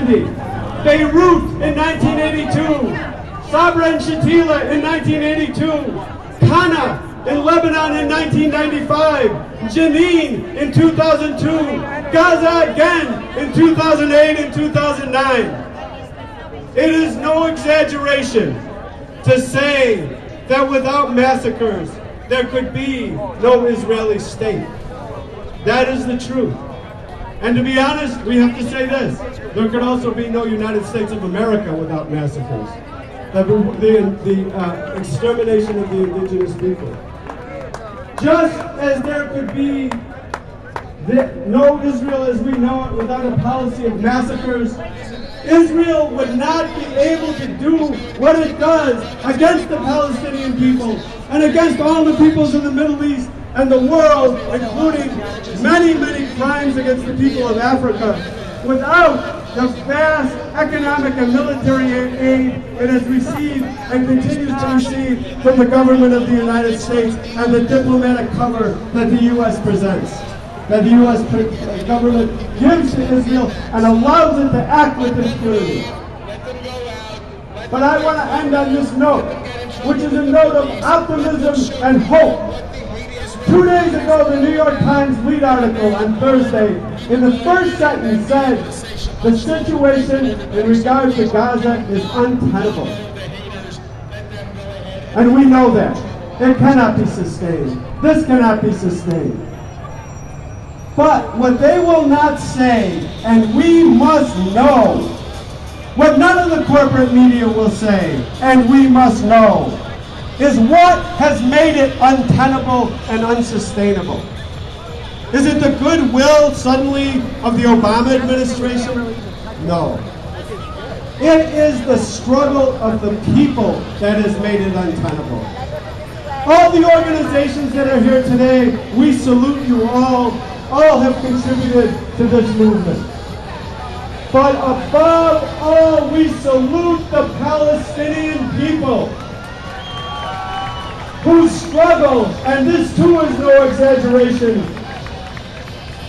Beirut in 1982, Sabra and Shatila in 1982, Qana in Lebanon in 1995, Jenin in 2002, Gaza again in 2008 and 2009. It is no exaggeration to say that without massacres, there could be no Israeli state. That is the truth. And to be honest, we have to say this. There could also be no United States of America without massacres. The extermination of the indigenous people. Just as there could be no Israel as we know it without a policy of massacres, Israel would not be able to do what it does against the Palestinian people and against all the peoples in the Middle East and the world, including many, many crimes against the people of Africa, without the vast economic and military aid it has received and continues to receive from the government of the United States and the diplomatic cover that the U.S. presents, that the U.S. government gives to Israel and allows it to act with impunity. But I want to end on this note, which is a note of optimism and hope. 2 days ago, the New York Times lead article on Thursday, in the first sentence said, the situation in regard to Gaza is untenable. And we know that. It cannot be sustained. This cannot be sustained. But what they will not say, and we must know, what none of the corporate media will say, and we must know, is what has made it untenable and unsustainable. Is it the goodwill suddenly of the Obama administration? No. It is the struggle of the people that has made it untenable. All the organizations that are here today, we salute you all. All have contributed to this movement. But above all, we salute the Palestinian people whose struggle, and this too is no exaggeration,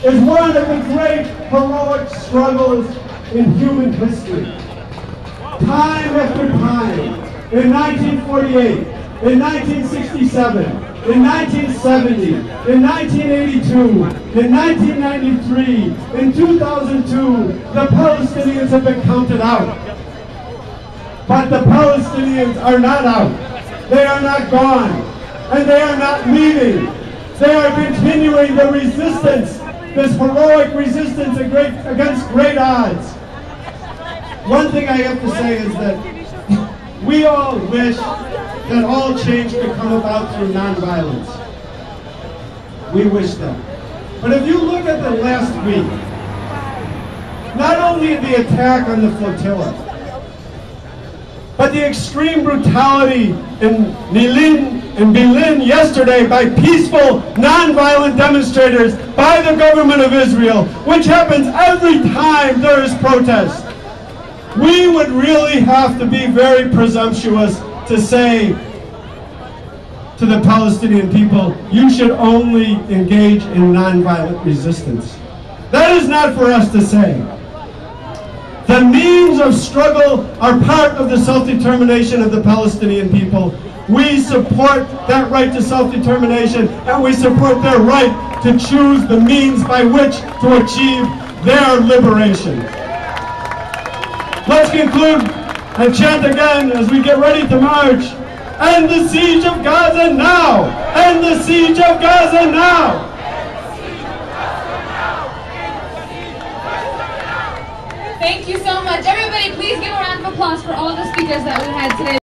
is one of the great heroic struggles in human history. Time after time, in 1948, in 1967, in 1970, in 1982, in 1993, in 2002, the Palestinians have been counted out. But the Palestinians are not out. They are not gone. And they are not leaving. They are continuing the resistance, this heroic resistance against great odds. One thing I have to say is that we all wish that all change could come about through nonviolence. We wish that. But if you look at the last week, not only the attack on the flotilla, but the extreme brutality in Berlin yesterday by peaceful, nonviolent demonstrators by the government of Israel, which happens every time there is protest. We would really have to be very presumptuous to say to the Palestinian people, you should only engage in nonviolent resistance. That is not for us to say. The means of struggle are part of the self-determination of the Palestinian people. We support that right to self-determination, and we support their right to choose the means by which to achieve their liberation. Let's conclude and chant again as we get ready to march. End the siege of Gaza now! End the siege of Gaza now! Thank you so much. Everybody, please give a round of applause for all the speakers that we had today.